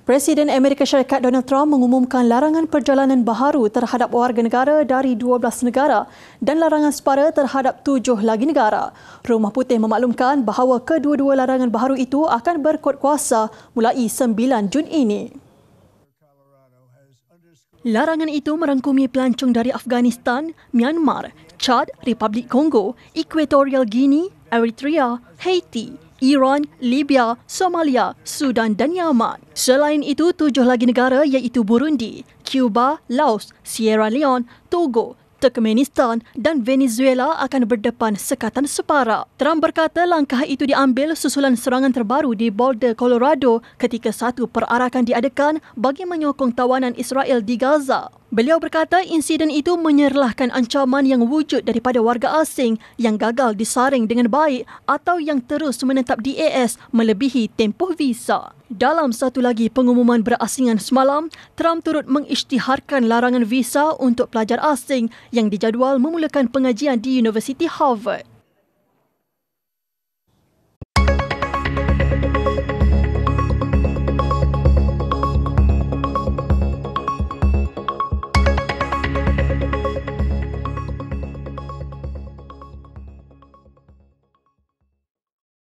Presiden Amerika Syarikat Donald Trump mengumumkan larangan perjalanan baharu terhadap warga negara dari 12 negara dan larangan separa terhadap 7 lagi negara. Rumah Putih memaklumkan bahawa kedua-dua larangan baharu itu akan berkuat kuasa mulai 9 Jun ini. Larangan itu merangkumi pelancong dari Afghanistan, Myanmar, Chad, Republik Kongo, Equatorial Guinea, Eritrea, Haiti, Iran, Libya, Somalia, Sudan dan Yaman. Selain itu, 7 lagi negara iaitu Burundi, Cuba, Laos, Sierra Leone, Togo, Turkmenistan dan Venezuela akan berdepan sekatan separa. Trump berkata langkah itu diambil susulan serangan terbaru di Boulder, Colorado ketika satu perarakan diadakan bagi menyokong tawanan Israel di Gaza. Beliau berkata insiden itu menyerlahkan ancaman yang wujud daripada warga asing yang gagal disaring dengan baik atau yang terus menetap di AS melebihi tempoh visa. Dalam satu lagi pengumuman berasingan semalam, Trump turut mengisytiharkan larangan visa untuk pelajar asing yang dijadual memulakan pengajian di Universiti Harvard.